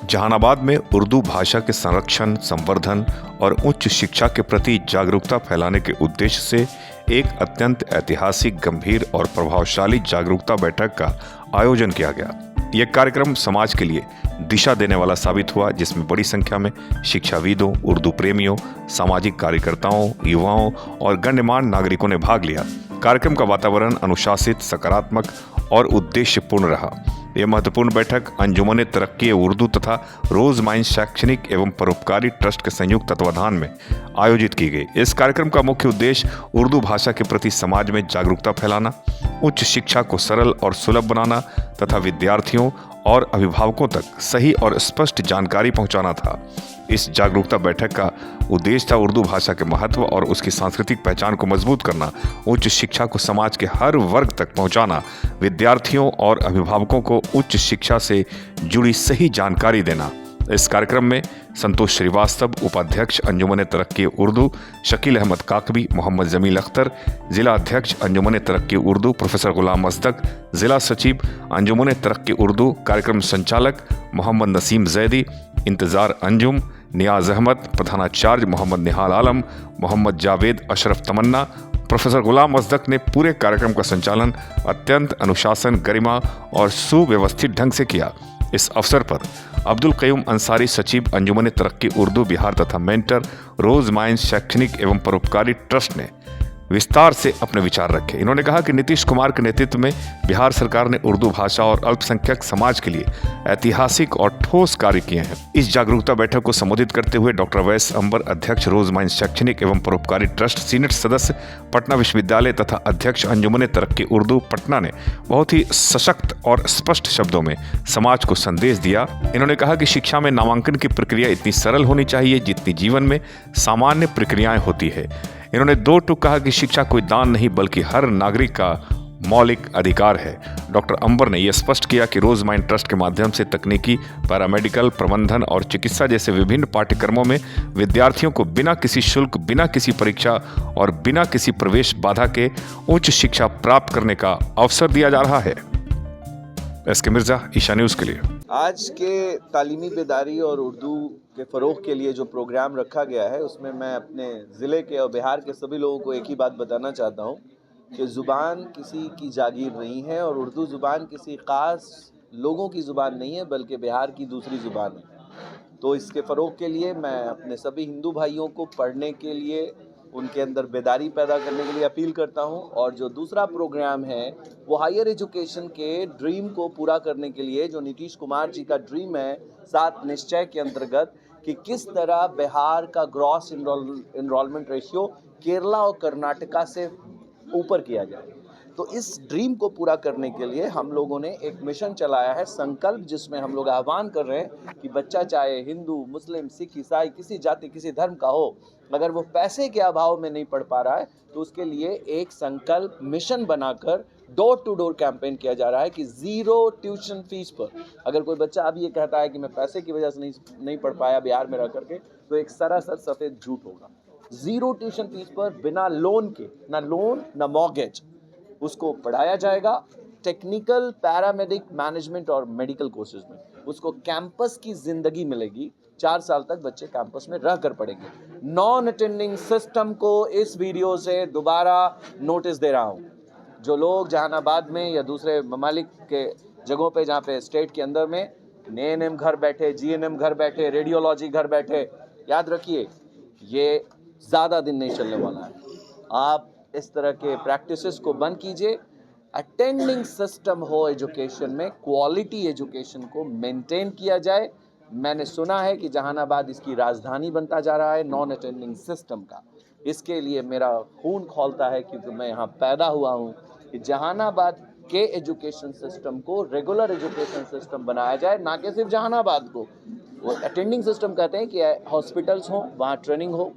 जहानाबाद में उर्दू भाषा के संरक्षण, संवर्धन और उच्च शिक्षा के प्रति जागरूकता फैलाने के उद्देश्य से एक अत्यंत ऐतिहासिक, गंभीर और प्रभावशाली जागरूकता बैठक का आयोजन किया गया। यह कार्यक्रम समाज के लिए दिशा देने वाला साबित हुआ, जिसमें बड़ी संख्या में शिक्षाविदों, उर्दू प्रेमियों, सामाजिक कार्यकर्ताओं, युवाओं और गण्यमान्य नागरिकों ने भाग लिया। कार्यक्रम का वातावरण अनुशासित, सकारात्मक और उद्देश्यपूर्ण रहा। यह महत्वपूर्ण बैठक अंजुमन तरक्की उर्दू तथा रोज माइंड शैक्षणिक एवं परोपकारी ट्रस्ट के संयुक्त तत्वाधान में आयोजित की गई। इस कार्यक्रम का मुख्य उद्देश्य उर्दू भाषा के प्रति समाज में जागरूकता फैलाना, उच्च शिक्षा को सरल और सुलभ बनाना तथा विद्यार्थियों और अभिभावकों तक सही और स्पष्ट जानकारी पहुंचाना था। इस जागरूकता बैठक का उद्देश्य था उर्दू भाषा के महत्व और उसकी सांस्कृतिक पहचान को मजबूत करना, उच्च शिक्षा को समाज के हर वर्ग तक पहुंचाना, विद्यार्थियों और अभिभावकों को उच्च शिक्षा से जुड़ी सही जानकारी देना। इस कार्यक्रम में संतोष श्रीवास्तव, उपाध्यक्ष अंजुमन तरक्की उर्दू, शकील अहमद काकवी, मोहम्मद जमील अख्तर, जिला अध्यक्ष अंजुमन तरक्की उर्दू, प्रोफेसर गुलाम मजदक, जिला सचिव अंजुमन तरक्की उर्दू, कार्यक्रम संचालक मोहम्मद नसीम जैदी, इंतजार अंजुम, नियाज अहमद, प्रधानाचार्य मोहम्मद निहाल आलम, मोहम्मद जावेद अशरफ तमन्ना, प्रोफेसर गुलाम मजदक ने पूरे कार्यक्रम का संचालन अत्यंत अनुशासन, गरिमा और सुव्यवस्थित ढंग से किया। इस अवसर पर अब्दुल कयूम अंसारी, सचिव अंजुमन तरक्की उर्दू बिहार तथा मेंटर रोज माइंड शैक्षणिक एवं परोपकारी ट्रस्ट ने विस्तार से अपने विचार रखे। इन्होंने कहा कि नीतीश कुमार के नेतृत्व में बिहार सरकार ने उर्दू भाषा और अल्पसंख्यक समाज के लिए ऐतिहासिक और ठोस कार्य किए हैं। इस जागरूकता बैठक को संबोधित करते हुए डॉक्टर वैस अंबर, अध्यक्ष रोज माइंड शैक्षणिक एवं परोपकारी ट्रस्ट, सीनेट सदस्य पटना विश्वविद्यालय तथा अध्यक्ष अंजुमन तरक्की उर्दू पटना ने बहुत ही सशक्त और स्पष्ट शब्दों में समाज को संदेश दिया। इन्होंने कहा कि शिक्षा में नामांकन की प्रक्रिया इतनी सरल होनी चाहिए जितनी जीवन में सामान्य प्रक्रियाएं होती है। इन्होंने दो टूक कहा कि शिक्षा कोई दान नहीं बल्कि हर नागरिक का मौलिक अधिकार है। डॉक्टर अंबर ने यह स्पष्ट किया कि रोज माइंड ट्रस्ट के माध्यम से तकनीकी, पैरामेडिकल, प्रबंधन और चिकित्सा जैसे विभिन्न पाठ्यक्रमों में विद्यार्थियों को बिना किसी शुल्क, बिना किसी परीक्षा और बिना किसी प्रवेश बाधा के उच्च शिक्षा प्राप्त करने का अवसर दिया जा रहा है। एसके मिर्जा, ईशा न्यूज़ के लिए। आज के तालीमी बेदारी और उर्दू के फ़रोग़ के लिए जो प्रोग्राम रखा गया है, उसमें मैं अपने ज़िले के और बिहार के सभी लोगों को एक ही बात बताना चाहता हूँ कि ज़ुबान किसी की जागीर नहीं है और उर्दू ज़ुबान किसी ख़ास लोगों की ज़ुबान नहीं है बल्कि बिहार की दूसरी ज़ुबान है। तो इसके फ़रोग़ के लिए मैं अपने सभी हिंदू भाइयों को पढ़ने के लिए, उनके अंदर बेदारी पैदा करने के लिए अपील करता हूं। और जो दूसरा प्रोग्राम है वो हायर एजुकेशन के ड्रीम को पूरा करने के लिए, जो नीतीश कुमार जी का ड्रीम है 7 निश्चय के अंतर्गत, कि किस तरह बिहार का ग्रॉस इनरोलमेंट रेशियो केरला और कर्नाटका से ऊपर किया जाए। तो इस ड्रीम को पूरा करने के लिए हम लोगों ने एक मिशन चलाया है, संकल्प, जिसमें हम लोग आह्वान कर रहे हैं कि बच्चा चाहे हिंदू, मुस्लिम, सिख, ईसाई, किसी जाति, किसी धर्म का हो, अगर वो पैसे के अभाव में नहीं पढ़ पा रहा है तो उसके लिए एक संकल्प मिशन बनाकर डोर टू डोर कैंपेन किया जा रहा है कि 0 ट्यूशन फीस पर, अगर कोई बच्चा अब ये कहता है कि मैं पैसे की वजह से नहीं पढ़ पाया बिहार में रह करके, तो एक सरासर सफ़ेद झूठ होगा। 0 ट्यूशन फीस पर बिना लोन के, ना लोन ना मॉर्गेज, उसको पढ़ाया जाएगा। टेक्निकल, पैरामेडिक, मैनेजमेंट और मेडिकल कोर्सेज में उसको कैंपस की ज़िंदगी मिलेगी। 4 साल तक बच्चे कैंपस में रह कर पढ़ेंगे। नॉन अटेंडिंग सिस्टम को इस वीडियो से दोबारा नोटिस दे रहा हूँ। जो लोग जहानाबाद में या दूसरे ममालिक के जगहों पे, जहाँ पे स्टेट के अंदर में एएनएम घर बैठे, जीएनएम घर बैठे, रेडियोलॉजी घर बैठे, याद रखिए ये ज़्यादा दिन नहीं चलने वाला है। आप इस तरह के प्रैक्टिसेस को बंद कीजिए। अटेंडिंग सिस्टम हो एजुकेशन में, क्वालिटी एजुकेशन को मेंटेन किया जाए। मैंने सुना है कि जहानाबाद इसकी राजधानी बनता जा रहा है नॉन अटेंडिंग सिस्टम का। इसके लिए मेरा खून खौलता है क्योंकि मैं यहाँ पैदा हुआ हूँ कि जहानाबाद के एजुकेशन सिस्टम को रेगुलर एजुकेशन सिस्टम बनाया जाए, ना कि सिर्फ जहानाबाद को। वो अटेंडिंग सिस्टम कहते हैं कि हॉस्पिटल्स हों, वहाँ ट्रेनिंग हो,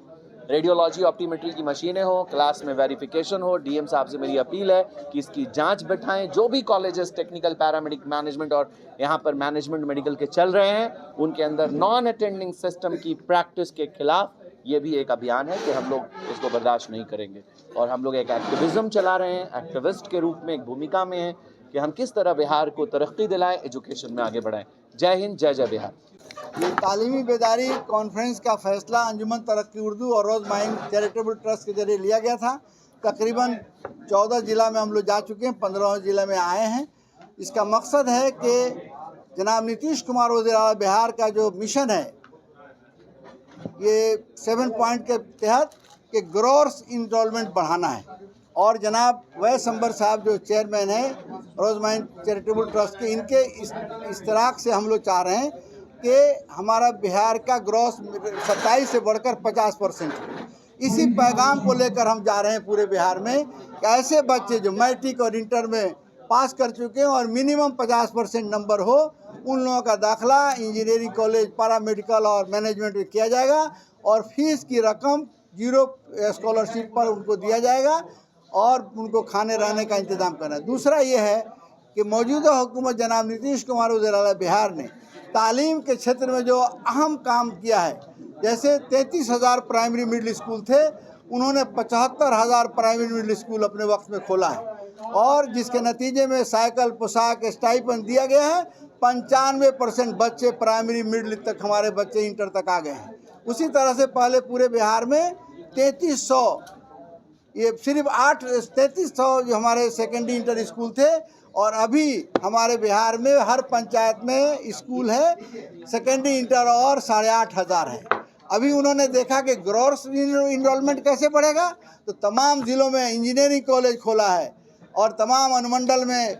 रेडियोलॉजी, ऑप्टीमेट्री की मशीनें हो, क्लास में वेरिफिकेशन हो। डीएम साहब से मेरी अपील है कि इसकी जांच बैठाएं। जो भी कॉलेजेस टेक्निकल, पैरामेडिक, मैनेजमेंट और यहाँ पर मैनेजमेंट मेडिकल के चल रहे हैं, उनके अंदर नॉन अटेंडिंग सिस्टम की प्रैक्टिस के खिलाफ ये भी एक अभियान है कि हम लोग इसको बर्दाश्त नहीं करेंगे। और हम लोग एक एक्टिविज्म चला रहे हैं, एक्टिविस्ट के रूप में एक भूमिका में हैं कि हम किस तरह बिहार को तरक्की दिलाएं, एजुकेशन में आगे बढ़ाएं। जय हिंद, जय जय बिहार। ये तालीमी बेदारी कॉन्फ्रेंस का फैसला अंजुमन तरक्की उर्दू और रोज़ माइंड चैरिटेबल ट्रस्ट के जरिए लिया गया था। तकरीबन 14 ज़िला में हम लोग जा चुके हैं, 15 ज़िले में आए हैं। इसका मकसद है कि जनाब नीतीश कुमार वज़ीर आला बिहार का जो मिशन है, ये 7 पॉइंट के तहत कि ग्रॉस इनरोलमेंट बढ़ाना है। और जनाब वैस अंबर साहब जो चेयरमैन है रोज़ माइंड चैरिटेबल ट्रस्ट के, इनके इश्तराक से हम लोग चाह रहे हैं कि हमारा बिहार का ग्रॉस 27 से बढ़कर 50%। इसी पैगाम को लेकर हम जा रहे हैं पूरे बिहार में कि ऐसे बच्चे जो मैट्रिक और इंटर में पास कर चुके हैं और मिनिमम 50% नंबर हो, उन लोगों का दाखिला इंजीनियरिंग कॉलेज, पैरामेडिकल और मैनेजमेंट में किया जाएगा और फीस की रकम 0 स्कॉलरशिप पर उनको दिया जाएगा और उनको खाने रहने का इंतज़ाम करना है। दूसरा ये है कि मौजूदा हुकूमत जनाब नीतीश कुमार वज़ीर आला बिहार ने तालीम के क्षेत्र में जो अहम काम किया है, जैसे 33,000 प्राइमरी मिडिल स्कूल थे, उन्होंने 75,000 प्राइमरी मिडिल स्कूल अपने वक्त में खोला है और जिसके नतीजे में साइकिल, पोशाक, स्टाइपेंड दिया गया है। 95% बच्चे प्राइमरी मिडिल तक, हमारे बच्चे इंटर तक आ गए हैं। उसी तरह से पहले पूरे बिहार में 3300, ये सिर्फ 3300 जो हमारे सेकेंडरी इंटर स्कूल थे और अभी हमारे बिहार में हर पंचायत में स्कूल है सेकेंडरी इंटर और 8,500 है। अभी उन्होंने देखा कि ग्रॉस इनरोलमेंट कैसे बढ़ेगा, तो तमाम ज़िलों में इंजीनियरिंग कॉलेज खोला है और तमाम अनुमंडल में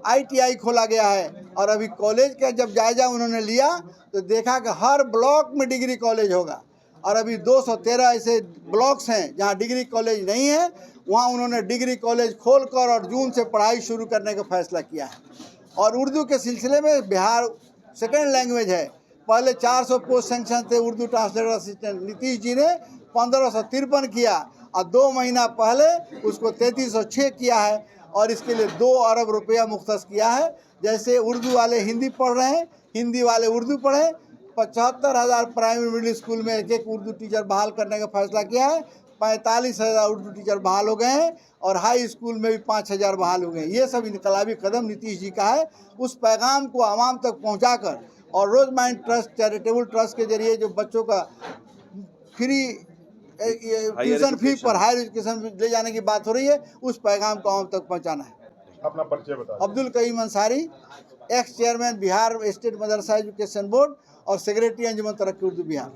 ITI खोला गया है। और अभी कॉलेज का जब जायज़ा उन्होंने लिया तो देखा कि हर ब्लॉक में डिग्री कॉलेज होगा और अभी 213 ऐसे ब्लॉक्स हैं जहां डिग्री कॉलेज नहीं है, वहां उन्होंने डिग्री कॉलेज खोलकर और जून से पढ़ाई शुरू करने का फैसला किया है। और उर्दू के सिलसिले में बिहार सेकेंड लैंग्वेज है। पहले 400 पोस्ट सेंक्शन थे उर्दू ट्रांसलेटर असिस्टेंट, नीतीश जी ने 1553 किया और 2 महीना पहले उसको 3306 किया है और इसके लिए 2 अरब रुपया मुख्तस किया है। जैसे उर्दू वाले हिंदी पढ़ रहे हैं, हिंदी वाले उर्दू पढ़ें। 75,000 प्राइमरी मिडिल स्कूल में एक उर्दू टीचर बहाल करने का फैसला किया है। 45,000 उर्दू टीचर बहाल हो गए हैं और हाई स्कूल में भी 5,000 बहाल हो गए हैं। ये सब इनकलाबी कदम नीतीश जी का है। उस पैगाम को आवाम तक पहुंचाकर और रोज़ माइंड ट्रस्ट चैरिटेबल ट्रस्ट के जरिए जो बच्चों का फ्री ट्यूशन फी पर हायर एजुकेशन ले जाने की बात हो रही है, उस पैगाम को आवाम तक पहुँचाना है। अपना परिचय बताएं। Abdul Qaim Ansari, ex chairman Bihar State Madrasa Education Board और सेक्रेटरी अंजुमन तरक्की उर्दू बिहार।